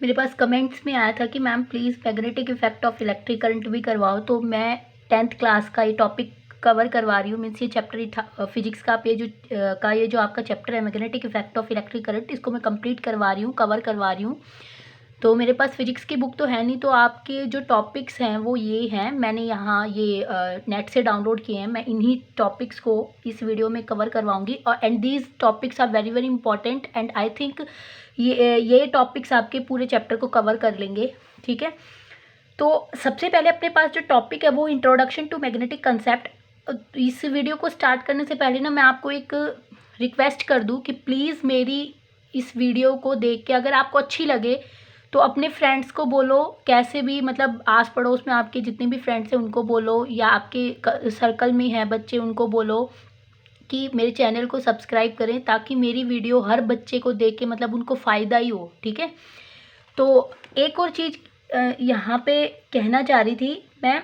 मेरे पास कमेंट्स में आया था कि ma'am please magnetic effect of electric current भी करवाओ, तो मैं 10th क्लास का ये टॉपिक कवर करवा रही हूँ। मीन्स ये चैप्टर फिजिक्स का ये जो आपका चैप्टर है magnetic effect of electric current, इसको मैं कंप्लीट करवा रही हूँ, कवर करवा रही हूँ। तो मेरे पास फिजिक्स की बुक तो है नहीं, तो आपके जो टॉपिक्स हैं वो ये हैं, मैंने यहाँ ये नेट से डाउनलोड किए हैं। मैं इन्हीं टॉपिक्स को इस वीडियो में कवर करवाऊंगी और and these topics are very very important and I think ये टॉपिक्स आपके पूरे चैप्टर को कवर कर लेंगे, ठीक है। तो सबसे पहले अपने पास जो टॉपिक है वो इंट्रोडक्शन टू मैग्नेटिक कंसेप्ट। इस वीडियो को स्टार्ट करने से पहले ना मैं आपको एक रिक्वेस्ट कर दूं कि प्लीज़ मेरी इस वीडियो को देख के अगर आपको अच्छी लगे तो अपने फ्रेंड्स को बोलो, कैसे भी मतलब आस पड़ोस में आपके जितने भी फ्रेंड्स हैं उनको बोलो, या आपके सर्कल में हैं बच्चे उनको बोलो कि मेरे चैनल को सब्सक्राइब करें, ताकि मेरी वीडियो हर बच्चे को देख के मतलब उनको फ़ायदा ही हो, ठीक है। तो एक और चीज़ यहाँ पे कहना चाह रही थी मैं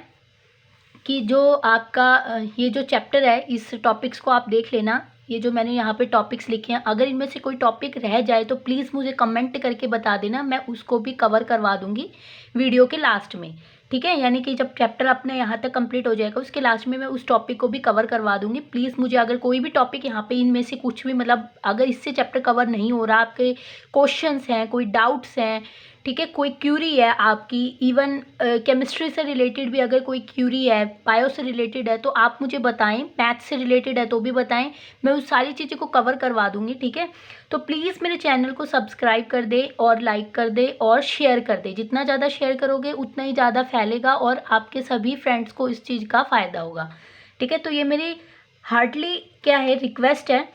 कि जो आपका ये जो चैप्टर है इस टॉपिक्स को आप देख लेना। ये जो मैंने यहाँ पे टॉपिक्स लिखे हैं, अगर इनमें से कोई टॉपिक रह जाए तो प्लीज़ मुझे कमेंट करके बता देना, मैं उसको भी कवर करवा दूँगी वीडियो के लास्ट में, ठीक है। यानी कि जब चैप्टर अपने यहाँ तक कंप्लीट हो जाएगा उसके लास्ट में मैं उस टॉपिक को भी कवर करवा दूँगी। प्लीज़ मुझे अगर कोई भी टॉपिक यहाँ पे इनमें से कुछ भी मतलब अगर इससे चैप्टर कवर नहीं हो रहा, आपके क्वेश्चंस हैं, कोई डाउट्स हैं, ठीक है, कोई क्यूरी है आपकी, इवन केमिस्ट्री से रिलेटेड भी अगर कोई क्यूरी है, बायो से रिलेटेड है तो आप मुझे बताएं, मैथ से रिलेटेड है तो भी बताएं, मैं उस सारी चीज़ों को कवर करवा दूंगी, ठीक है। तो प्लीज़ मेरे चैनल को सब्सक्राइब कर दे और लाइक कर दे और शेयर कर दे। जितना ज़्यादा शेयर करोगे उतना ही ज़्यादा फैलेगा और आपके सभी फ्रेंड्स को इस चीज़ का फ़ायदा होगा, ठीक है। तो ये मेरी हार्डली क्या है रिक्वेस्ट है।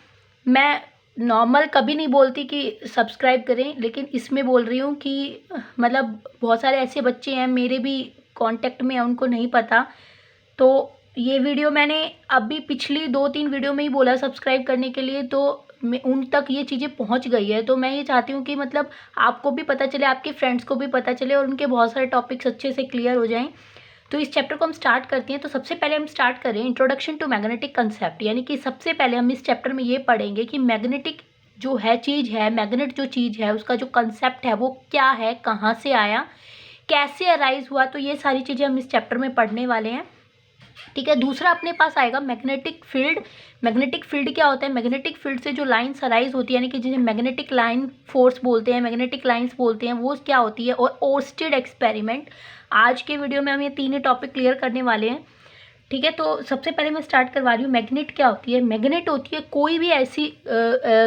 मैं नॉर्मल कभी नहीं बोलती कि सब्सक्राइब करें, लेकिन इसमें बोल रही हूँ कि मतलब बहुत सारे ऐसे बच्चे हैं मेरे भी कांटेक्ट में हैं, उनको नहीं पता। तो ये वीडियो मैंने अभी पिछली 2-3 वीडियो में ही बोला सब्सक्राइब करने के लिए, तो उन तक ये चीज़ें पहुंच गई है। तो मैं ये चाहती हूँ कि मतलब आपको भी पता चले, आपके फ्रेंड्स को भी पता चले और उनके बहुत सारे टॉपिक्स अच्छे से क्लियर हो जाएं। तो इस चैप्टर को हम स्टार्ट करते हैं। तो सबसे पहले हम स्टार्ट करें इंट्रोडक्शन टू मैग्नेटिक कंसेप्ट, यानी कि सबसे पहले हम इस चैप्टर में ये पढ़ेंगे कि मैग्नेटिक जो है चीज़ है, मैग्नेट जो चीज़ है उसका जो कंसेप्ट है वो क्या है, कहाँ से आया, कैसे अराइज हुआ। तो ये सारी चीज़ें हम इस चैप्टर में पढ़ने वाले हैं, ठीक है। दूसरा अपने पास आएगा मैग्नेटिक फील्ड। मैग्नेटिक फील्ड क्या होता है? मैग्नेटिक फील्ड से जो लाइन्स अराइज होती है, यानी कि जिन्हें मैग्नेटिक लाइन फोर्स बोलते हैं, मैग्नेटिक लाइन्स बोलते हैं, वो क्या होती है। और ओर्स्टेड एक्सपेरिमेंट। आज के वीडियो में हम ये तीनों टॉपिक क्लियर करने वाले हैं, ठीक है। तो सबसे पहले मैं स्टार्ट करवा रही हूँ, मैग्नेट क्या होती है। मैग्नेट होती है कोई भी ऐसी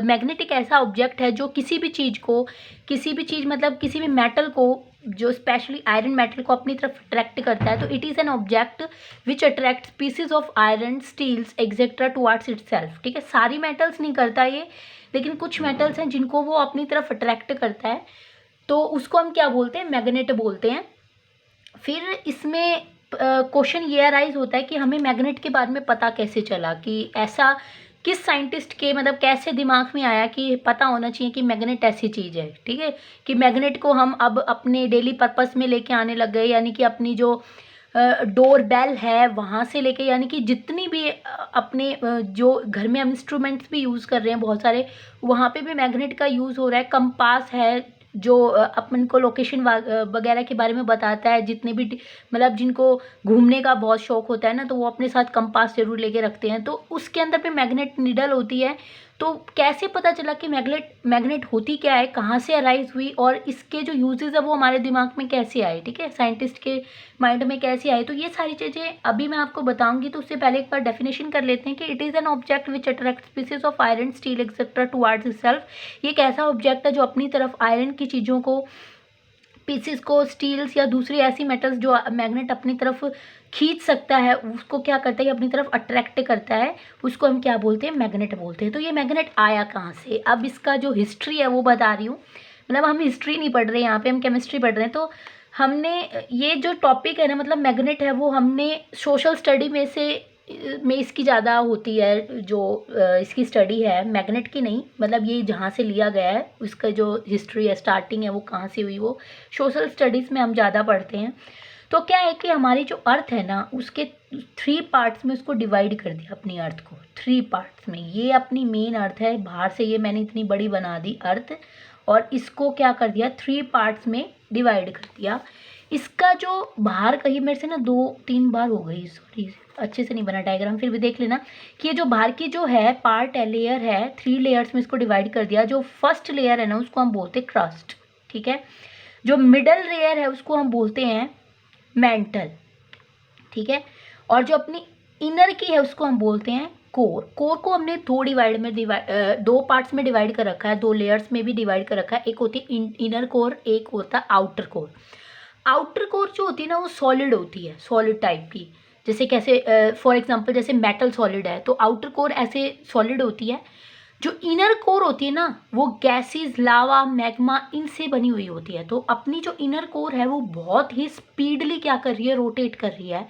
मैग्नेटिक ऐसा ऑब्जेक्ट है जो किसी भी चीज़ को, किसी भी चीज़ मतलब किसी भी मेटल को, जो स्पेशली आयरन मेटल को अपनी तरफ अट्रैक्ट करता है। तो it is an object which attract pieces of iron, steels etcetera towards itself, ठीक है। सारी मेटल्स नहीं करता ये, लेकिन कुछ मेटल्स हैं जिनको वो अपनी तरफ अट्रैक्ट करता है, तो उसको हम क्या बोलते हैं? मैग्नेट बोलते हैं। फिर इसमें क्वेश्चन ये अराइज होता है कि हमें मैग्नेट के बारे में पता कैसे चला, कि ऐसा किस साइंटिस्ट के मतलब कैसे दिमाग में आया कि पता होना चाहिए कि मैग्नेट ऐसी चीज़ है, ठीक है। कि मैग्नेट को हम अब अपने डेली पर्पस में लेके आने लग गए, यानी कि अपनी जो डोर बेल है वहाँ से लेके, यानी कि जितनी भी अपने जो घर में हम इंस्ट्रूमेंट्स भी यूज़ कर रहे हैं बहुत सारे, वहाँ पे भी मैग्नेट का यूज़ हो रहा है। कंपास है जो अपन को लोकेशन वगैरह के बारे में बताता है। जितने भी मतलब जिनको घूमने का बहुत शौक होता है ना, तो वो अपने साथ कंपास जरूर लेके रखते हैं। तो उसके अंदर पे मैग्नेट नीडल होती है। तो कैसे पता चला कि मैग्नेट मैग्नेट होती क्या है, कहाँ से अराइज हुई, और इसके जो यूजेस है वो हमारे दिमाग में कैसे आए, ठीक है, साइंटिस्ट के माइंड में कैसे आए। तो ये सारी चीज़ें अभी मैं आपको बताऊंगी। तो उससे पहले एक बार डेफिनेशन कर लेते हैं कि it is an object which attract pieces of iron, steel etcetera towards itself. ये एक ऐसा ऑब्जेक्ट है जो अपनी तरफ आयरन की चीज़ों को, पीसेस को, स्टील्स या दूसरी ऐसी मेटल्स जो मैग्नेट अपनी तरफ खींच सकता है, उसको क्या करता है, अपनी तरफ अट्रैक्ट करता है, उसको हम क्या बोलते हैं? मैग्नेट बोलते हैं। तो ये मैग्नेट आया कहाँ से, अब इसका जो हिस्ट्री है वो बता रही हूँ। मतलब हम हिस्ट्री नहीं पढ़ रहे यहाँ पे, हम केमिस्ट्री पढ़ रहे हैं। तो हमने ये जो टॉपिक है ना, मतलब मैग्नेट है, वो हमने सोशल स्टडी में इसकी ज़्यादा होती है, जो इसकी स्टडी है मैग्नेट की नहीं, मतलब ये जहाँ से लिया गया है उसका जो हिस्ट्री है, स्टार्टिंग है, वो कहाँ से हुई, वो सोशल स्टडीज़ में हम ज़्यादा पढ़ते हैं। तो क्या है कि हमारी जो अर्थ है ना, उसके 3 पार्ट्स में उसको डिवाइड कर दिया, अपनी अर्थ को 3 पार्ट्स में। ये अपनी मेन अर्थ है, बाहर से ये मैंने इतनी बड़ी बना दी अर्थ, और इसको क्या कर दिया 3 पार्ट्स में डिवाइड कर दिया। इसका जो बाहर कहीं मेरे से ना 2-3 बार हो गई, सॉरी अच्छे से नहीं बना डायग्राम, फिर भी देख लेना कि ये जो बाहर की जो है पार्ट है, लेयर है, 3 लेयर्स में इसको डिवाइड कर दिया। जो फर्स्ट लेयर है ना उसको हम बोलते हैं क्रस्ट, ठीक है। जो मिडल लेयर है उसको हम बोलते हैं मेंटल, ठीक है। और जो अपनी इनर की है उसको हम बोलते हैं कोर। कोर को हमने दो पार्ट्स में डिवाइड कर रखा है, 2 लेयर्स में भी डिवाइड कर रखा है। एक होती है इनर कोर, एक होता है आउटर कोर। आउटर कोर जो होती है ना वो सॉलिड होती है, सॉलिड टाइप की, जैसे कैसे फॉर एग्जांपल जैसे मेटल सॉलिड है तो आउटर कोर ऐसे सॉलिड होती है। जो इनर कोर होती है ना वो गैसेस, लावा, मैग्मा इनसे बनी हुई होती है। तो अपनी जो इनर कोर है वो बहुत ही स्पीडली क्या कर रही है, रोटेट कर रही है।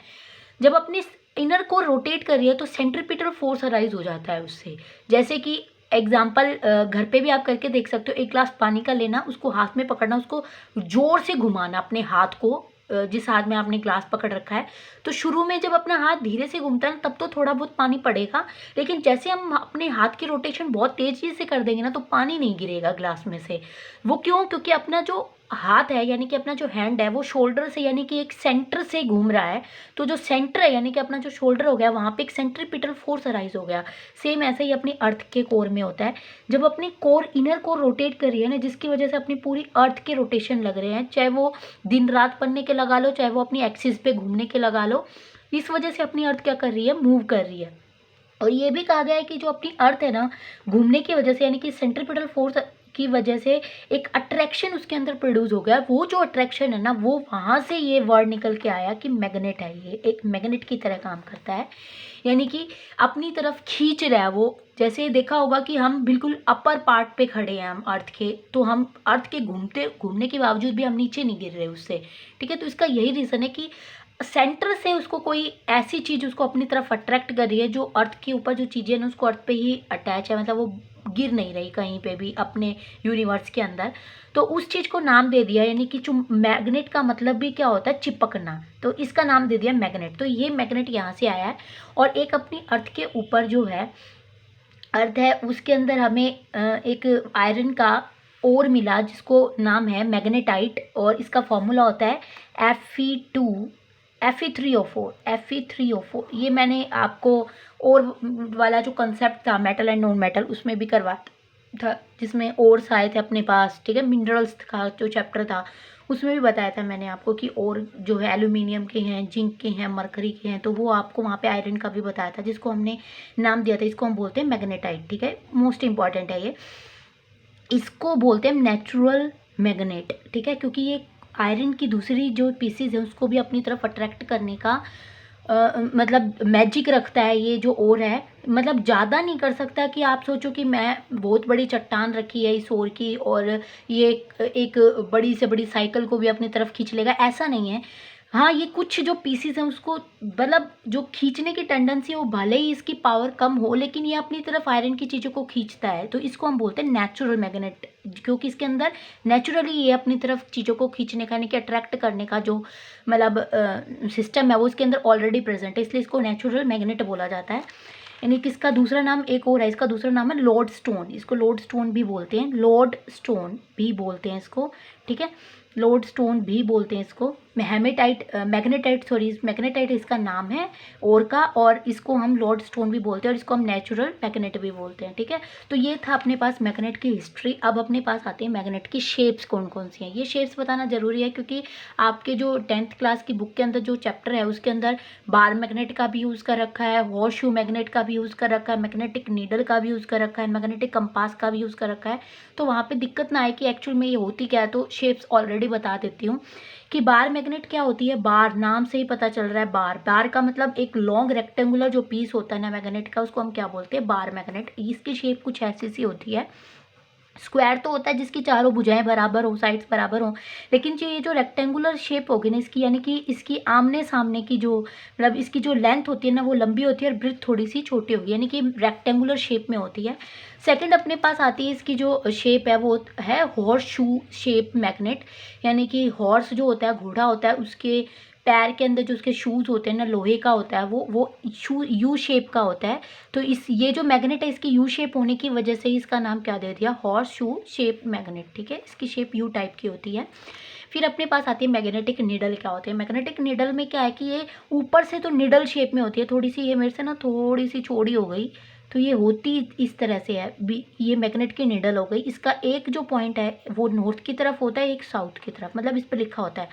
जब अपनी इनर कोर रोटेट कर रही है तो सेंट्रीपिटल फोर्स अराइज हो जाता है उससे। जैसे कि एग्जाम्पल घर पे भी आप करके देख सकते हो, एक ग्लास पानी का लेना, उसको हाथ में पकड़ना, उसको जोर से घुमाना अपने हाथ को, जिस हाथ में आपने ग्लास पकड़ रखा है। तो शुरू में जब अपना हाथ धीरे से घूमता है तब तो थोड़ा बहुत पानी पड़ेगा, लेकिन जैसे हम अपने हाथ की रोटेशन बहुत तेजी से कर देंगे ना तो पानी नहीं गिरेगा ग्लास में से। वो क्यों? क्योंकि अपना जो हाथ है यानी कि अपना जो हैंड है वो शोल्डर से यानी कि एक सेंटर से घूम रहा है। तो जो सेंटर है यानी कि अपना जो शोल्डर हो गया वहाँ पे एक सेंट्रीपिटल फोर्स अराइज हो गया। सेम ऐसे ही अपनी अर्थ के कोर में होता है। जब अपनी कोर इनर कोर रोटेट कर रही है ना, जिसकी वजह से अपनी पूरी अर्थ के रोटेशन लग रहे हैं, चाहे वो दिन रात पढ़ने के लगा लो, चाहे वो अपनी एक्सिस पे घूमने के लगा लो, इस वजह से अपनी अर्थ क्या कर रही है, मूव कर रही है। और ये भी कहा गया है कि जो अपनी अर्थ है ना घूमने की वजह से यानी कि सेंट्रीपिटल फोर्स की वजह से एक अट्रैक्शन उसके अंदर प्रोड्यूस हो गया। वो जो अट्रैक्शन है ना वो वहाँ से ये वर्ड निकल के आया कि मैग्नेट है। ये एक मैग्नेट की तरह काम करता है, यानी कि अपनी तरफ खींच रहा है वो। जैसे देखा होगा कि हम बिल्कुल अपर पार्ट पे खड़े हैं हम अर्थ के, तो हम अर्थ के घूमने के बावजूद भी हम नीचे नहीं गिर रहे उससे, ठीक है। तो इसका यही रीज़न है कि सेंटर से उसको कोई ऐसी चीज़ उसको अपनी तरफ अट्रैक्ट कर रही है जो अर्थ के ऊपर जो चीज़ें ना उसको अर्थ पे ही अटैच है, मतलब वो गिर नहीं रही कहीं पे भी अपने यूनिवर्स के अंदर। तो उस चीज़ को नाम दे दिया, यानी कि जो मैग्नेट का मतलब भी क्या होता है, चिपकना, तो इसका नाम दे दिया मैग्नेट। तो ये मैग्नेट यहाँ से आया है। और एक अपनी अर्थ के ऊपर जो है अर्थ है उसके अंदर हमें एक आयरन का ओर मिला जिसको नाम है मैग्नेटाइट, और इसका फॉर्मूला होता है Fe3O4। ये मैंने आपको और वाला जो कंसेप्ट था मेटल एंड नॉन मेटल उसमें भी करवाया था, जिसमें ओर्स आए थे अपने पास, ठीक है। मिनरल्स का जो चैप्टर था उसमें भी बताया था मैंने आपको कि और जो है एल्यूमिनियम के हैं, जिंक के हैं, मरकरी के हैं, तो वो आपको वहाँ पे आयरन का भी बताया था जिसको हमने नाम दिया था, इसको हम बोलते हैं मैग्नेटाइट, ठीक है। मोस्ट इंपॉर्टेंट है ये, इसको बोलते हैं नेचुरल मैग्नेट, ठीक है, क्योंकि ये आयरन की दूसरी जो पीसीज है उसको भी अपनी तरफ अट्रैक्ट करने का मतलब मैजिक रखता है ये जो ओर है। मतलब ज़्यादा नहीं कर सकता कि आप सोचो कि मैं बहुत बड़ी चट्टान रखी है इस ओर की और ये एक बड़ी से बड़ी साइकिल को भी अपनी तरफ खींच लेगा, ऐसा नहीं है। हाँ, ये कुछ जो पीसीज हैं उसको मतलब जो खींचने की टेंडेंसी है वो भले ही इसकी पावर कम हो, लेकिन ये अपनी तरफ आयरन की चीज़ों को खींचता है, तो इसको हम बोलते हैं नेचुरल मैग्नेट, क्योंकि इसके अंदर नेचुरली ये अपनी तरफ चीज़ों को खींचने का यानी कि अट्रैक्ट करने का जो मतलब सिस्टम है वो इसके अंदर ऑलरेडी प्रेजेंट है, इसलिए इसको नेचुरल मैग्नेट बोला जाता है। यानी कि इसका दूसरा नाम एक और है, इसका दूसरा नाम है लोड स्टोन, इसको लोड स्टोन भी बोलते हैं, लोड स्टोन भी बोलते हैं इसको, ठीक है, लोड स्टोन भी बोलते हैं इसको। मैग्नेटाइट इसका नाम है और का, और इसको हम लोड स्टोन भी बोलते हैं और इसको हम नेचुरल मैग्नेट भी बोलते हैं, ठीक है। तो ये था अपने पास मैग्नेट की हिस्ट्री। अब अपने पास आते हैं मैग्नेट की शेप्स कौन कौन सी हैं। ये शेप्स बताना जरूरी है क्योंकि आपके जो 10th क्लास की बुक के अंदर जो चैप्टर है उसके अंदर बार मैग्नेट का भी यूज़ कर रखा है, हॉर्स शू मैग्नेट का भी यूज़ कर रखा है, मैग्नेटिक नीडल का भी यूज़ कर रखा है, मैग्नेटिक कंपास का भी यूज़ कर रखा है। तो वहाँ पे दिक्कत ना आए कि एक्चुअल में ये होती क्या है, तो शेप्स ऑलरेडी बता देती हूँ कि बार मैग्नेट क्या होती है। बार नाम से ही पता चल रहा है, बार का मतलब एक लॉन्ग रेक्टेंगुलर जो पीस होता है ना मैग्नेट का, उसको हम क्या बोलते हैं, बार मैग्नेट। इसकी शेप कुछ ऐसी सी होती है। स्क्वायर तो होता है जिसकी चारों भुजाएं बराबर हो, साइड्स बराबर हो, लेकिन जो ये जो रेक्टेंगुलर शेप होगी ना इसकी, यानी कि इसकी आमने सामने की जो मतलब इसकी जो लेंथ होती है ना वो लंबी होती है और ब्रेथ थोड़ी सी छोटी होगी, यानी कि रेक्टेंगुलर शेप में होती है। सेकंड अपने पास आती है इसकी जो शेप है वो है हॉर्स शू शेप मैग्नेट, यानी कि हॉर्स जो होता है घोड़ा होता है उसके पैर के अंदर जो उसके शूज़ होते हैं ना, लोहे का होता है वो शू यू शेप का होता है। तो इस ये जो मैग्नेट है इसकी यू शेप होने की वजह से इसका नाम क्या दे दिया, हॉर्स शू शेप मैग्नेट, ठीक है। इसकी शेप यू टाइप की होती है। फिर अपने पास आती है मैग्नेटिक नीडल। क्या होती है मैग्नेटिक नीडल में, क्या है कि ये ऊपर से तो नीडल शेप में होती है, थोड़ी सी ये मेरे से ना थोड़ी सी चौड़ी हो गई, तो ये होती इस तरह से है, ये मैग्नेट की नीडल हो गई। इसका एक जो पॉइंट है वो नॉर्थ की तरफ होता है, एक साउथ की तरफ, मतलब इस पर लिखा होता है।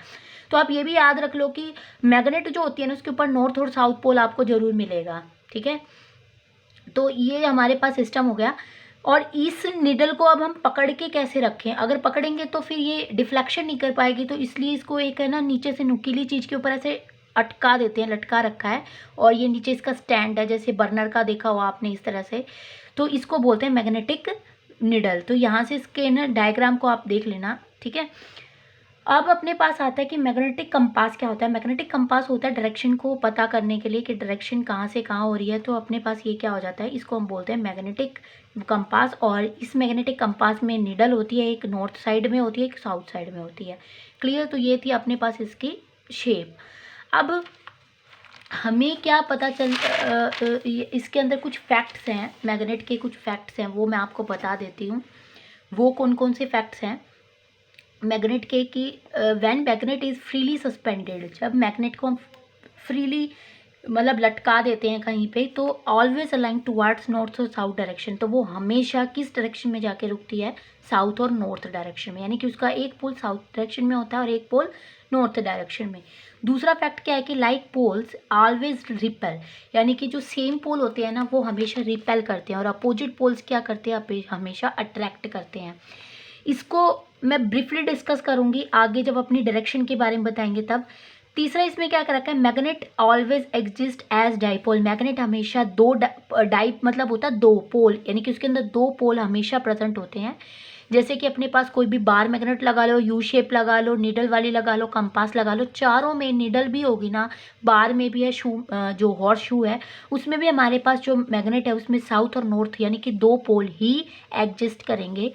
तो आप ये भी याद रख लो कि मैग्नेट जो होती है ना उसके ऊपर नॉर्थ और साउथ पोल आपको जरूर मिलेगा, ठीक है। तो ये हमारे पास सिस्टम हो गया। और इस निडल को अब हम पकड़ के कैसे रखें, अगर पकड़ेंगे तो फिर ये डिफ्लेक्शन नहीं कर पाएगी, तो इसलिए इसको एक है ना नीचे से नुकीली चीज़ के ऊपर ऐसे अटका देते हैं, लटका रखा है। और ये नीचे इसका स्टैंड है, जैसे बर्नर का देखा हुआ आपने इस तरह से, तो इसको बोलते हैं मैग्नेटिक निडल। तो यहाँ से इसके ना डायग्राम को आप देख लेना, ठीक है। अब अपने पास आता है कि मैग्नेटिक कंपास क्या होता है। मैग्नेटिक कंपास होता है डायरेक्शन को पता करने के लिए कि डायरेक्शन कहाँ से कहाँ हो रही है। तो अपने पास ये क्या हो जाता है, इसको हम बोलते हैं मैग्नेटिक कंपास। और इस मैग्नेटिक कंपास में निडल होती है, एक नॉर्थ साइड में होती है, एक साउथ साइड में होती है। क्लियर। तो ये थी अपने पास इसकी शेप। अब हमें क्या पता चल इसके अंदर कुछ फैक्ट्स हैं, मैग्नेट के कुछ फैक्ट्स हैं, वो मैं आपको बता देती हूँ। वो कौन कौन से फैक्ट्स हैं मैग्नेट के कि when magnet is freely suspended, जब मैग्नेट को हम फ्रीली मतलब लटका देते हैं कहीं पे, तो ऑलवेज अलाइन टुवर्ड्स नॉर्थ और साउथ डायरेक्शन, तो वो हमेशा किस डायरेक्शन में जाके रुकती है, साउथ और नॉर्थ डायरेक्शन में। यानी कि उसका एक पोल साउथ डायरेक्शन में होता है और एक पोल नॉर्थ डायरेक्शन में। दूसरा फैक्ट क्या है कि लाइक पोल्स ऑलवेज रिपेल, यानी कि जो सेम पोल होते हैं ना वो हमेशा रिपेल करते हैं, और अपोजिट पोल्स क्या करते हैं, हमेशा अट्रैक्ट करते हैं। इसको मैं ब्रीफली डिस्कस करूंगी आगे जब अपनी डायरेक्शन के बारे में बताएंगे तब। तीसरा इसमें क्या कर रखा है, magnet always exist as dipole. Magnet हमेशा दो डाइप मतलब होता है दो पोल, यानी कि उसके अंदर दो पोल हमेशा प्रेजेंट होते हैं। जैसे कि अपने पास कोई भी बार मैग्नेट लगा लो, यू शेप लगा लो, नीडल वाली लगा लो, कंपास लगा लो, चारों में नीडल भी होगी ना, बार में भी है, शू जो हॉर्स शू है उसमें भी हमारे पास जो मैग्नेट है उसमें साउथ और नॉर्थ यानी कि दो पोल ही एग्जिस्ट करेंगे।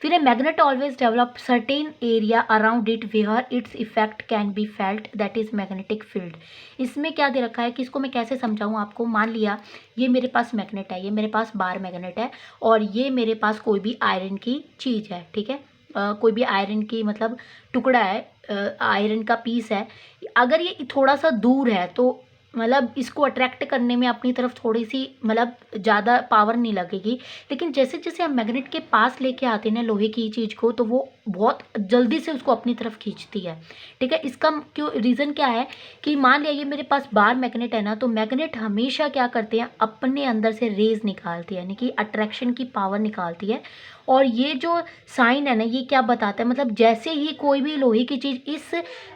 फिर a magnet always develop certain area around it where its effect can be felt, that is magnetic field. इसमें क्या दे रखा है कि इसको मैं कैसे समझाऊँ आपको। मान लिया ये मेरे पास मैग्नेट है, ये मेरे पास बार मैग्नेट है, और ये मेरे पास कोई भी आयरन की चीज़ है, ठीक है। कोई भी आयरन की मतलब टुकड़ा है, आयरन का पीस है। अगर ये थोड़ा सा दूर है तो मतलब इसको अट्रैक्ट करने में अपनी तरफ थोड़ी सी मतलब ज़्यादा पावर नहीं लगेगी, लेकिन जैसे जैसे हम मैग्नेट के पास लेके आते हैं ना लोहे की चीज़ को, तो वो बहुत जल्दी से उसको अपनी तरफ खींचती है, ठीक है। इसका क्यों रीज़न क्या है कि मान लिया ये मेरे पास बार मैग्नेट है ना, तो मैग्नेट हमेशा क्या करते हैं, अपने अंदर से रेज निकालती है, यानी कि अट्रैक्शन की पावर निकालती है। और ये जो साइन है ना ये क्या बताता है, मतलब जैसे ही कोई भी लोहे की चीज़ इस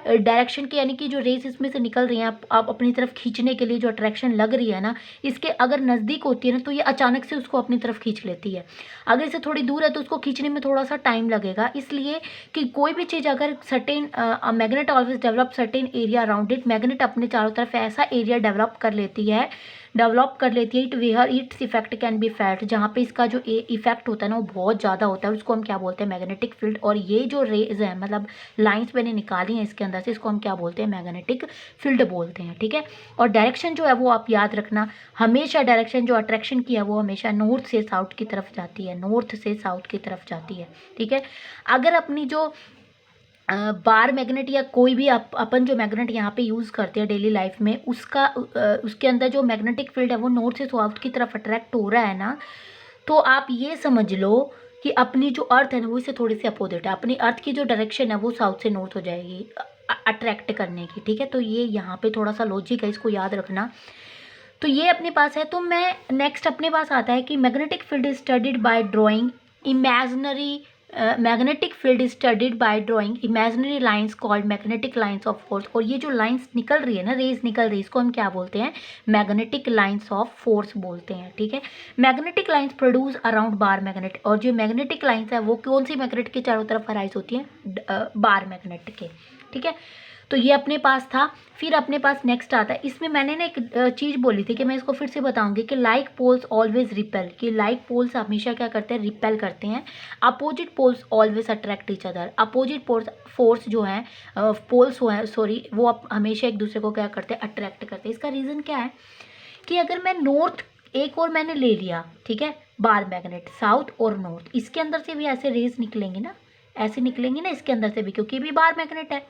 डायरेक्शन के यानी कि जो रेस इसमें से निकल रही हैं आप अपनी तरफ खींचने के लिए जो अट्रैक्शन लग रही है ना, इसके अगर नज़दीक होती है ना तो ये अचानक से उसको अपनी तरफ खींच लेती है। अगर इसे थोड़ी दूर है तो उसको खींचने में थोड़ा सा टाइम लगेगा। इसलिए कि कोई भी चीज़ अगर certain magnet always develop certain area around it, magnet अपने चारों तरफ ऐसा एरिया डेवलप कर लेती है it where its effect can be felt, जहाँ पे इसका जो इफेक्ट होता है ना वो बहुत ज़्यादा होता है, उसको हम क्या बोलते हैं, मैग्नेटिक फील्ड। और ये जो रेज है मतलब लाइंस मैंने निकाली हैं इसके अंदर से, इसको हम क्या बोलते हैं, मैग्नेटिक फील्ड बोलते हैं, ठीक है। और डायरेक्शन जो है वो आप याद रखना, हमेशा डायरेक्शन जो अट्रैक्शन की है वो हमेशा नॉर्थ से साउथ की तरफ जाती है, नॉर्थ से साउथ की तरफ जाती है, ठीक है। अगर अपनी जो बार मैग्नेट या कोई भी अपन जो मैग्नेट यहाँ पे यूज़ करते हैं डेली लाइफ में, उसके अंदर जो मैग्नेटिक फील्ड है वो नॉर्थ से साउथ की तरफ अट्रैक्ट हो रहा है ना, तो आप ये समझ लो कि अपनी जो अर्थ है ना वो इससे थोड़ी सी अपोजिट है, अपनी अर्थ की जो डायरेक्शन है वो साउथ से नॉर्थ हो जाएगी अट्रैक्ट करने की, ठीक है। तो ये यहाँ पे थोड़ा सा लॉजिक है, इसको याद रखना। तो ये अपने पास है। तो मैं नेक्स्ट अपने पास आता है कि magnetic field is studied by drawing imaginary magnetic field is studied by drawing imaginary lines called magnetic lines of force. और ये जो लाइंस निकल रही है ना, रेज निकल रही है, इसको हम क्या बोलते हैं, मैग्नेटिक लाइंस ऑफ फोर्स बोलते हैं, ठीक है। Magnetic lines produce around bar magnet, और जो मैग्नेटिक लाइंस है वो कौन सी मैग्नेट के चारों तरफ अराइज होती हैं, बार मैग्नेट के, ठीक है। तो ये अपने पास था। फिर अपने पास नेक्स्ट आता है, इसमें मैंने ना एक चीज़ बोली थी कि मैं इसको फिर से बताऊंगी कि लाइक पोल्स ऑलवेज रिपेल, कि लाइक पोल्स हमेशा क्या करते हैं, रिपेल करते हैं। Opposite poles always attract each other. Opposite poles force जो है, पोल्स हो है सॉरी, वो हमेशा एक दूसरे को क्या करते हैं, अट्रैक्ट करते हैं। इसका रीज़न क्या है कि अगर मैं नॉर्थ एक और मैंने ले लिया, ठीक है, बार मैग्नेट साउथ और नॉर्थ, इसके अंदर से भी ऐसे रेज निकलेंगे ना, ऐसे निकलेंगे ना इसके अंदर से भी, क्योंकि भी बार मैग्नेट है,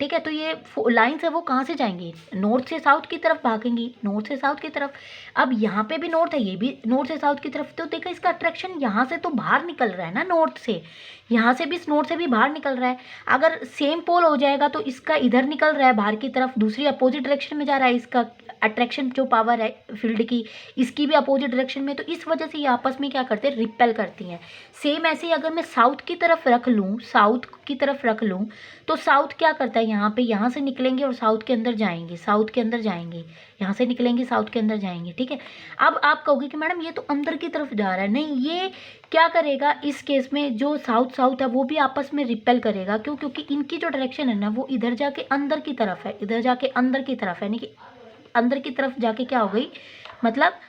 ठीक है। तो ये लाइन्स है वो कहाँ से जाएंगी, नॉर्थ से साउथ की तरफ भागेंगी, नॉर्थ से साउथ की तरफ। अब यहाँ पे भी नॉर्थ है, ये भी नॉर्थ से साउथ की तरफ, तो देखो इसका अट्रैक्शन यहाँ से तो बाहर निकल रहा है ना, नॉर्थ से, यहाँ से भी नॉर्थ से भी बाहर निकल रहा है। अगर सेम पोल हो जाएगा तो इसका इधर निकल रहा है बाहर की तरफ, दूसरी अपोजिट डायरेक्शन में जा रहा है, इसका अट्रैक्शन जो पावर है फील्ड की, इसकी भी अपोजिट डायरेक्शन में, तो इस वजह से ये आपस में क्या करते हैं, रिपेल करती हैं। सेम ऐसे ही अगर मैं साउथ की तरफ रख लूँ, साउथ की तरफ रख लूँ, तो साउथ क्या करता है, यहाँ पे यहाँ से निकलेंगे और साउथ के अंदर जाएंगे, साउथ के अंदर जाएंगे, यहाँ से निकलेंगे साउथ के अंदर जाएंगे, ठीक है। अब आप कहोगे कि मैडम ये तो अंदर की तरफ जा रहा है, नहीं, ये क्या करेगा इस केस में, जो साउथ साउथ है वो भी आपस में रिपेल करेगा। क्यों? क्योंकि इनकी जो डायरेक्शन है ना वो इधर जाके अंदर की तरफ है, इधर जाके अंदर की तरफ है, यानी कि अंदर की तरफ जाके क्या हो गई, मतलब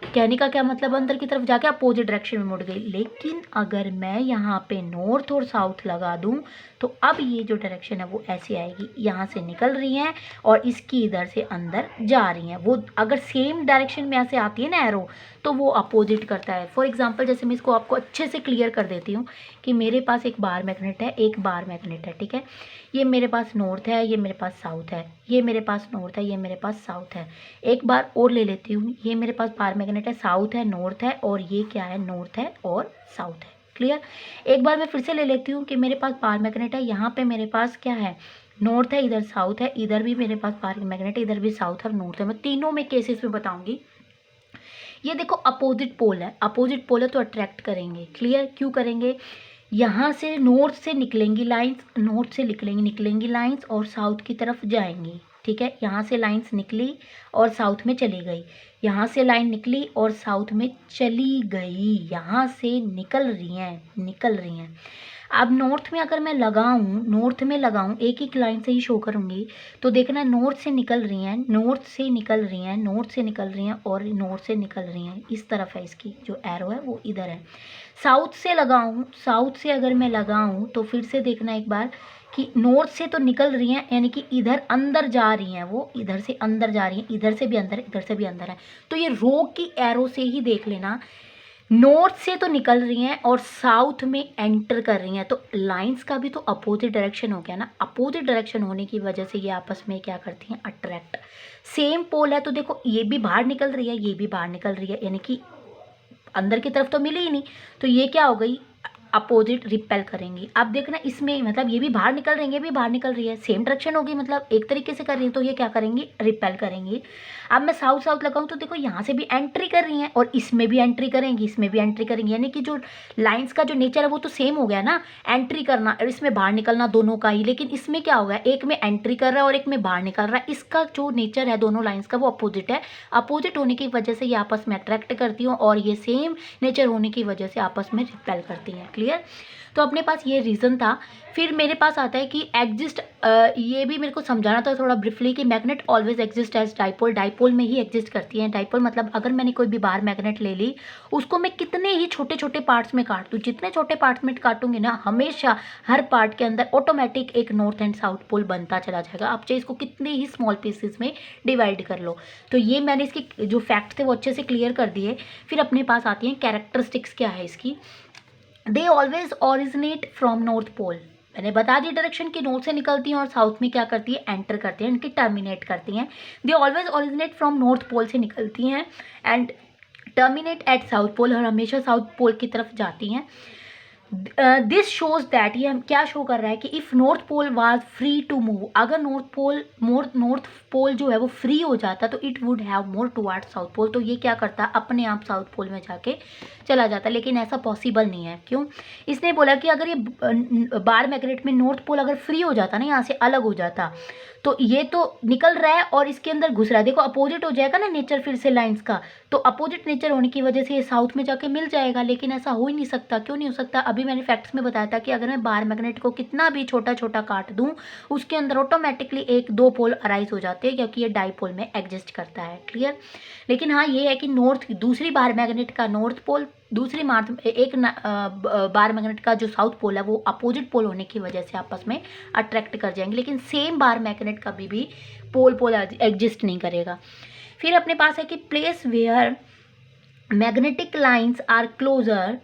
कहने का क्या मतलब, अंदर की तरफ जाके अपोजिट डायरेक्शन में मुड़ गई। लेकिन अगर मैं यहाँ पे नॉर्थ और साउथ लगा दूँ तो अब ये जो डायरेक्शन है वो ऐसे आएगी, यहाँ से निकल रही हैं और इसकी इधर से अंदर जा रही हैं। वो अगर सेम डायरेक्शन में ऐसे आती है ना एरो, तो वो अपोजिट करता है। फॉर एग्जांपल जैसे मैं इसको आपको अच्छे से क्लियर कर देती हूँ कि मेरे पास एक बार मैग्नेट है, एक बार मैग्नेट है, ठीक है। ये मेरे पास नॉर्थ है, ये मेरे पास साउथ है, ये मेरे पास नॉर्थ है, ये मेरे पास साउथ है। एक बार और ले लेती हूँ, ये मेरे पास बार मैग्नेट है, साउथ है, नॉर्थ है, और ये क्या है, नॉर्थ है और साउथ है। क्लियर? एक बार मैं फिर से ले लेती हूँ कि मेरे पास बार मैग्नेट है, यहाँ पे मेरे पास क्या है, नॉर्थ है, इधर साउथ है, इधर भी मेरे पास बार मैग्नेट है, इधर भी साउथ है और नॉर्थ है। मैं तीनों में केसेस में बताऊंगी। ये देखो अपोजिट पोल है, अपोजिट पोल है तो अट्रैक्ट करेंगे। क्लियर? क्यों करेंगे, यहाँ से नॉर्थ से निकलेंगी लाइंस, नॉर्थ से निकलेंगी लाइंस और साउथ की तरफ जाएंगी, ठीक है। यहाँ से लाइंस निकली और साउथ में चली गई, यहाँ से लाइन निकली और साउथ में चली गई, यहाँ से निकल रही हैं। अब नॉर्थ में अगर मैं लगाऊं, नॉर्थ में लगाऊं, एक एक लाइन से ही शो करूंगी, तो देखना नॉर्थ से निकल रही हैं, नॉर्थ से निकल रही हैं, नॉर्थ से निकल रही हैं और नॉर्थ से निकल रही हैं, इस तरफ है, इसकी जो एरो है वो इधर है। साउथ से लगाऊं, साउथ से अगर मैं लगाऊं तो फिर से देखना एक बार कि नॉर्थ से तो निकल रही हैं, यानी कि इधर अंदर जा रही हैं, वो इधर से अंदर जा रही हैं, इधर से भी अंदर, इधर से भी अंदर है। तो ये रो की एरो से ही देख लेना, नॉर्थ से तो निकल रही हैं और साउथ में एंटर कर रही हैं, तो लाइंस का भी तो अपोजिट डायरेक्शन हो गया ना। अपोजिट डायरेक्शन होने की वजह से ये आपस में क्या करती हैं, अट्रैक्ट। सेम पोल है तो देखो ये भी बाहर निकल रही है, ये भी बाहर निकल रही है, यानी कि अंदर की तरफ तो मिली ही नहीं, तो ये क्या हो गई, अपोजिट रिपेल करेंगी। अब देखना इसमें मतलब ये भी बाहर निकल रही है, ये भी बाहर निकल रही है, सेम डायरेक्शन होगी, मतलब एक तरीके से कर रही है, तो ये क्या करेंगी, रिपेल करेंगी। अब मैं साउथ साउथ लगाऊं तो देखो यहाँ से भी एंट्री कर रही हैं और इसमें भी एंट्री करेंगी, इसमें भी एंट्री करेंगी, यानी कि जो लाइंस का जो नेचर है वो तो सेम हो गया ना, एंट्री करना और इसमें बाहर निकलना दोनों का ही। लेकिन इसमें क्या हो गया, एक में एंट्री कर रहा है और एक में बाहर निकल रहा है, इसका जो नेचर है दोनों लाइंस का वो अपोजिट है। अपोजिट होने की वजह से ये आपस में अट्रैक्ट करती हूँ और ये सेम नेचर होने की वजह से आपस में रिपेल करती हैं। क्लियर? तो अपने पास ये रीज़न था। फिर मेरे पास आता है कि एग्जिस्ट, ये भी मेरे को समझाना था थोड़ा ब्रीफली कि magnet always exist as dipole, dipole में ही एग्जिस्ट करती हैं। डाइपोल मतलब अगर मैंने कोई भी बार मैग्नेट ले ली, उसको मैं कितने ही छोटे छोटे पार्ट्स में काट दूँ, जितने छोटे पार्ट्स में काटूंगी ना, हमेशा हर पार्ट के अंदर ऑटोमेटिक एक नॉर्थ एंड साउथ पोल बनता चला जाएगा। आप चाहे इसको कितने ही स्मॉल पीसेस में डिवाइड कर लो। तो ये मैंने इसके जो फैक्ट थे वो अच्छे से क्लियर कर दिए। फिर अपने पास आती हैं कैरेक्टरिस्टिक्स क्या है इसकी। They always originate from north pole, मैंने बता दी डायरेक्शन की, नॉर्थ से निकलती हैं और साउथ में क्या करती है, एंटर करती हैं, इनकी टर्मिनेट करती हैं। They always originate from north pole से निकलती हैं and terminate at south pole, और हमेशा साउथ पोल की तरफ जाती हैं। दिस शोज दैट, ये हम क्या शो कर रहा है कि if north pole was free to move, अगर नॉर्थ पोल जो है वो फ्री हो जाता तो it would have more toward south pole, तो ये क्या करता अपने आप साउथ पोल में जाके चला जाता। लेकिन ऐसा पॉसिबल नहीं है। क्यों? इसने बोला कि अगर ये बार मैग्नेट में नॉर्थ पोल अगर फ्री हो जाता ना, यहाँ से अलग हो जाता, तो ये तो निकल रहा है और इसके अंदर घुस रहा है, देखो अपोजिट हो जाएगा ना नेचर फिर से लाइंस का, तो अपोजिट नेचर होने की वजह से ये साउथ में जाके मिल जाएगा। लेकिन ऐसा हो ही नहीं सकता। क्यों नहीं हो सकता? अब अभी मैंने फैक्ट्स में बताया था कि अगर मैं बार मैग्नेट को कितना भी छोटा छोटा काट दूं उसके अंदर ऑटोमेटिकली एक दो पोल अराइज हो जाते हैं, क्योंकि ये डाईपोल में एग्जिस्ट करता है। क्लियर। लेकिन हाँ ये है कि नॉर्थ दूसरी बार मैग्नेट का नॉर्थ पोल, दूसरी बार मैग्नेट का जो साउथ पोल है वो अपोजिट पोल होने की वजह से आपस में अट्रैक्ट कर जाएंगे, लेकिन सेम बार मैग्नेट कभी भी पोल पोल एग्जिस्ट नहीं करेगा। फिर अपने पास है कि place where magnetic lines are closer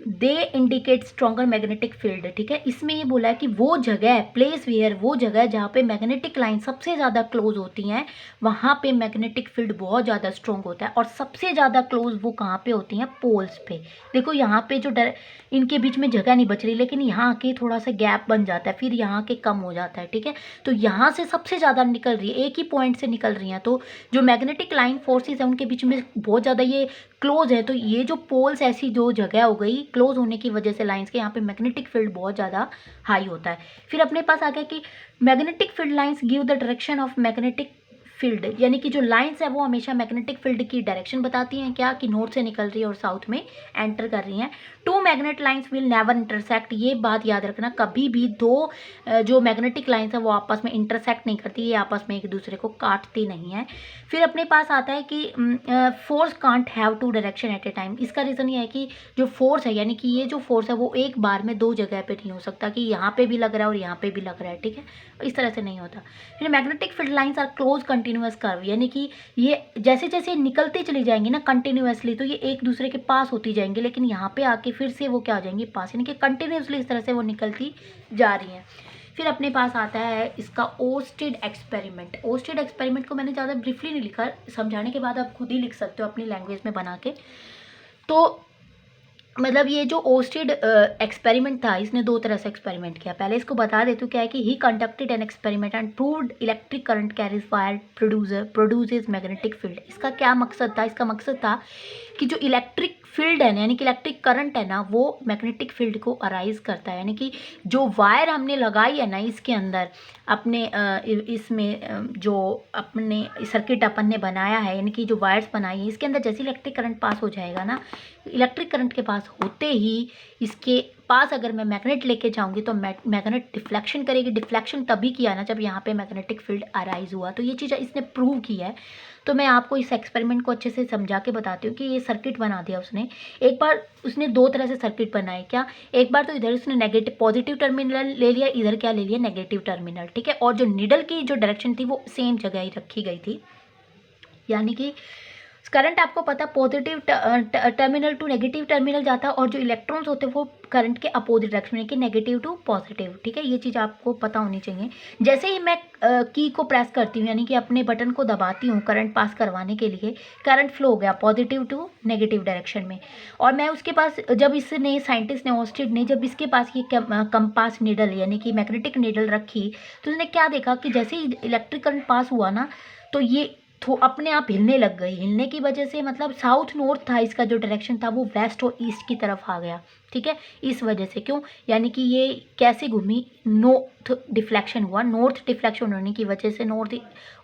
they indicate stronger magnetic field. ठीक है, इसमें ये बोला है कि वो जगह, प्लेस वेयर, वो जगह जहाँ पे मैग्नेटिक लाइन सबसे ज़्यादा क्लोज होती हैं वहाँ पे मैग्नेटिक फील्ड बहुत ज़्यादा स्ट्रॉन्ग होता है। और सबसे ज़्यादा क्लोज वो कहाँ पे होती हैं? पोल्स पे। देखो यहाँ पे जो इनके बीच में जगह नहीं बच रही, लेकिन यहाँ के थोड़ा सा गैप बन जाता है, फिर यहाँ के कम हो जाता है। ठीक है, तो यहाँ से सबसे ज़्यादा निकल रही है, एक ही पॉइंट से निकल रही हैं, तो जो मैग्नेटिक लाइन फोर्सेज है उनके बीच में बहुत ज़्यादा ये क्लोज है। तो ये जो पोल्स, ऐसी जो जगह हो गई क्लोज होने की वजह से लाइंस के, यहाँ पे मैग्नेटिक फील्ड बहुत ज़्यादा हाई होता है। फिर अपने पास आ गया कि magnetic field lines give the direction of magnetic field, यानी कि जो लाइंस है वो हमेशा मैग्नेटिक फील्ड की डायरेक्शन बताती हैं, क्या कि नॉर्थ से निकल रही है और साउथ में एंटर कर रही हैं। Two magnet lines will never intersect, ये बात याद रखना, कभी भी दो जो मैग्नेटिक लाइंस है वो आपस में इंटरसेक्ट नहीं करती, ये आपस में एक दूसरे को काटती नहीं है। फिर अपने पास आता है कि force can't have two direction at a time. इसका रीज़न ये है कि जो फोर्स है, यानी कि ये जो फोर्स है वो एक बार में दो जगह पे नहीं हो सकता कि यहाँ पे भी लग रहा है और यहाँ पे भी लग रहा है। ठीक है, इस तरह से नहीं होता। फिर magnetic field lines are close continuous curve, यानी कि ये जैसे जैसे निकलती चली जाएंगी ना कंटिन्यूअसली, तो ये एक दूसरे के पास होती जाएंगी, लेकिन यहाँ पे आके फिर से वो क्या हो जाएंगी? पास, यानी कि कंटिन्यूअसली इस तरह से वो निकलती जा रही हैं। फिर अपने पास आता है इसका ओस्टेड एक्सपेरिमेंट। ओस्टेड एक्सपेरिमेंट को मैंने ज़्यादा ब्रीफली नहीं लिखा, समझाने के बाद आप खुद ही लिख सकते हो अपनी लैंग्वेज में बना के। तो मतलब ये जो ओस्टेड एक्सपेरिमेंट था, इसने दो तरह से एक्सपेरिमेंट किया। पहले इसको बता देती हूँ क्या है कि ही conducted an experiment and proved electric current carries wire produces magnetic field. इसका क्या मकसद था? इसका मकसद था कि जो इलेक्ट्रिक फील्ड है ना, यानी कि इलेक्ट्रिक करंट है ना, वो मैग्नेटिक फील्ड को अराइज करता है। यानी कि जो वायर हमने लगाई है ना इसके अंदर अपने इसमें जो अपने सर्किट अपन ने बनाया है, यानी कि जो वायर्स बनाई है इसके अंदर जैसे इलेक्ट्रिक करंट पास हो जाएगा ना, इलेक्ट्रिक करंट के पास होते ही इसके पास अगर मैं मैग्नेट लेके जाऊंगी तो मैग्नेट डिफ्लेक्शन करेगी। डिफ्लेक्शन तभी किया ना जब यहाँ पे मैग्नेटिक फील्ड अराइज हुआ, तो ये चीज़ इसने प्रूव की है। तो मैं आपको इस एक्सपेरिमेंट को अच्छे से समझा के बताती हूँ कि ये सर्किट बना दिया उसने। एक बार उसने दो तरह से सर्किट बनाए, क्या? एक बार तो इधर उसने नेगेटिव पॉजिटिव टर्मिनल ले लिया, इधर क्या ले लिया? Negative terminal. ठीक है, और जो निडल की जो डायरेक्शन थी वो सेम जगह ही रखी गई थी, यानी कि करंट आपको पता positive terminal to negative terminal जाता है, और जो इलेक्ट्रॉन्स होते हैं वो करंट के अपोजिट डायरेक्शन, यानी कि नेगेटिव टू पॉजिटिव। ठीक है, ये चीज़ आपको पता होनी चाहिए। जैसे ही मैं की को प्रेस करती हूँ, यानी कि अपने बटन को दबाती हूँ करंट पास करवाने के लिए, करंट फ्लो हो गया पॉजिटिव टू नेगेटिव डायरेक्शन में। और मैं उसके पास, जब इसने साइंटिस्ट ने ओस्टेड ने जब इसके पास ये कंपास नीडल यानी कि मैग्नेटिक नीडल रखी, तो उसने क्या देखा कि जैसे ही इलेक्ट्रिक करंट पास हुआ ना, तो ये अपने आप हिलने लग गई। हिलने की वजह से मतलब साउथ नॉर्थ था इसका जो डायरेक्शन था, वो वेस्ट और ईस्ट की तरफ आ गया। ठीक है, इस वजह से। क्यों? यानी कि ये कैसे घूमी? नॉर्थ डिफ्लेक्शन हुआ। नॉर्थ डिफ्लेक्शन होने की वजह से नॉर्थ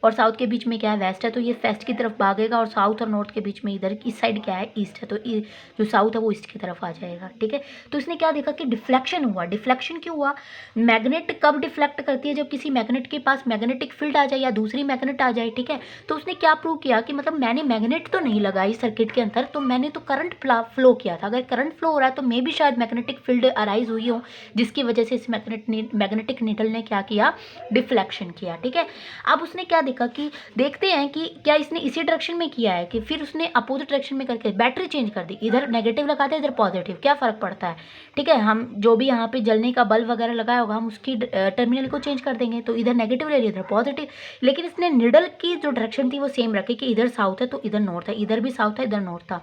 और साउथ के बीच में क्या है? वेस्ट है, तो ये वेस्ट की तरफ भागेगा, और साउथ और नॉर्थ के बीच में इधर इस साइड क्या है? ईस्ट है, तो जो साउथ है वो ईस्ट की तरफ आ जाएगा। ठीक है, तो इसने क्या देखा कि डिफ्लेक्शन हुआ। डिफ्लेक्शन क्यों हुआ? मैग्नेट कब डिफ्लेक्ट करती है? जब किसी मैग्नेट के पास मैग्नेटिक फील्ड आ जाए या दूसरी मैग्नेट आ जाए। ठीक है, तो उसने क्या प्रूव किया कि मतलब मैंने मैग्नेट तो नहीं लगाई सर्किट के अंदर, तो मैंने तो करंट फ्लो किया था। अगर करंट फ्लो हो रहा है तो मे भी शायद मैग्नेटिक फील्ड अराइज हुई हो, जिसकी वजह से इस मैग्नेटिक नीडल ने क्या किया? डिफ्लेक्शन किया। ठीक है, अब उसने क्या देखा कि देखते हैं कि क्या इसने इसी डायरेक्शन में किया है कि फिर उसने अपोजिट डायरेक्शन में करके बैटरी चेंज कर दी। इधर नेगेटिव लगाते इधर पॉजिटिव, क्या फ़र्क पड़ता है? ठीक है, हम जो भी यहाँ पे जलने का बल्ब वगैरह लगाया होगा, हम उसकी टर्मिनल को चेंज कर देंगे, तो इधर नेगेटिव ले लिया इधर पॉजिटिव। लेकिन इसने निडल की जो डायरेक्शन थी वो सेम रखी कि इधर साउथ है तो इधर नॉर्थ है, इधर भी साउथ है इधर नॉर्थ था।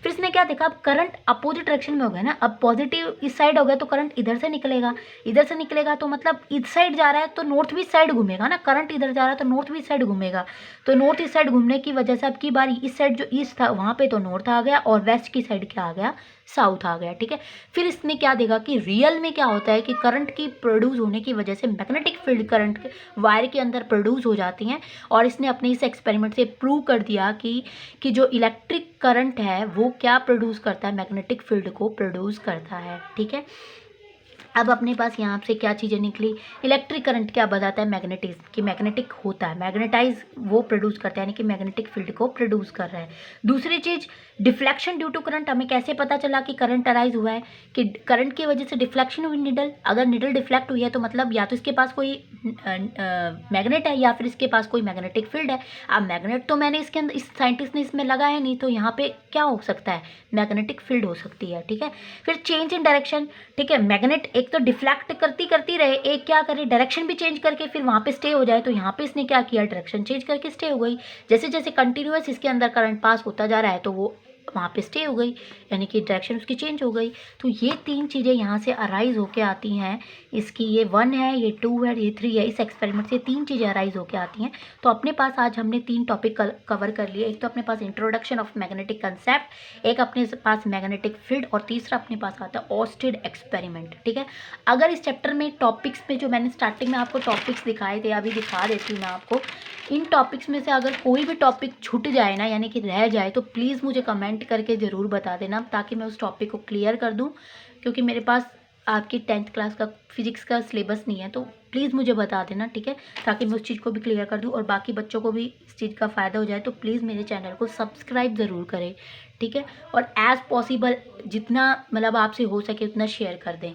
फिर इसने क्या देखा? अब करंट अपोजिट डायरेक्शन में हो गया ना, अब पॉजिटिव इस साइड हो गया तो करंट इधर से निकलेगा, इधर से निकलेगा तो मतलब इस साइड जा रहा है तो नॉर्थ भी साइड घूमेगा ना, करंट इधर जा रहा है तो नॉर्थ भी साइड घूमेगा। तो नॉर्थ इस साइड घूमने की वजह से अब की बार इस साइड जो ईस्ट था वहाँ पे तो नॉर्थ आ गया, और वेस्ट की साइड क्या आ गया? साउथ आ गया। ठीक है, फिर इसने क्या देखा कि रियल में क्या होता है कि करंट की प्रोड्यूस होने की वजह से मैग्नेटिक फील्ड करंट के वायर के अंदर प्रोड्यूस हो जाती हैं, और इसने अपने इस एक्सपेरिमेंट से प्रूव कर दिया कि जो इलेक्ट्रिक करंट है वो क्या प्रोड्यूस करता है? मैग्नेटिक फील्ड को प्रोड्यूस करता है, ठीक है। अब अपने पास यहाँ से क्या चीज़ें निकली, इलेक्ट्रिक करंट क्या बताता है, मैग्नेटिज्म, कि मैग्नेटिक होता है, मैग्नेटाइज वो प्रोड्यूस करता है, यानी कि मैग्नेटिक फील्ड को प्रोड्यूस कर रहा है। दूसरी चीज़ डिफ्लेक्शन ड्यू टू करंट, हमें कैसे पता चला कि करंट अराइज हुआ है, कि करंट की वजह से डिफ्लेक्शन हुई निडल, अगर निडल डिफ्लेक्ट हुई है तो मतलब या तो इसके पास कोई मैग्नेट है या फिर इसके पास कोई मैग्नेटिक फील्ड है। अब मैग्नेट तो मैंने इसके अंदर, इस साइंटिस्ट ने इसमें लगाया नहीं, तो यहाँ पे क्या हो सकता है, मैग्नेटिक फील्ड हो सकती है, ठीक है। फिर चेंज इन डायरेक्शन, ठीक है, मैग्नेट एक तो डिफ्लेक्ट करती रहे, एक क्या करे डायरेक्शन भी चेंज करके फिर वहाँ पे स्टे हो जाए, तो यहाँ पे इसने क्या किया, डायरेक्शन चेंज करके स्टे हो गई। जैसे जैसे कंटिन्यूअस इसके अंदर करंट पास होता जा रहा है तो वो वहाँ पे स्टे हो गई, यानी कि डायरेक्शन उसकी चेंज हो गई। तो ये 3 चीज़ें यहाँ से अराइज होके आती हैं, इसकी ये 1 है, ये 2 है, ये 3 है, इस एक्सपेरिमेंट से 3 चीज़ें अराइज होके आती हैं। तो अपने पास आज हमने 3 टॉपिक कवर कर लिए। एक तो अपने पास इंट्रोडक्शन ऑफ मैग्नेटिक कंसेप्ट, एक अपने पास मैग्नेटिक फील्ड, और तीसरा अपने पास आता है ऑर्स्टेड एक्सपेरिमेंट, ठीक है। अगर इस चैप्टर में टॉपिक्स में जो मैंने स्टार्टिंग में आपको टॉपिक्स दिखाए थे, अभी दिखा देती हूँ मैं आपको, इन टॉपिक्स में से अगर कोई भी टॉपिक छूट जाए ना, यानी कि रह जाए, तो प्लीज़ मुझे कमेंट करके ज़रूर बता देना, ताकि मैं उस टॉपिक को क्लियर कर दूं, क्योंकि मेरे पास आपकी 10th क्लास का फिजिक्स का सिलेबस नहीं है, तो प्लीज़ मुझे बता देना, ठीक है, ताकि मैं उस चीज़ को भी क्लियर कर दूं और बाकी बच्चों को भी इस चीज़ का फ़ायदा हो जाए। तो प्लीज़ मेरे चैनल को सब्सक्राइब ज़रूर करें, ठीक है, और एज़ पॉसिबल जितना मतलब आपसे हो सके उतना शेयर कर दें।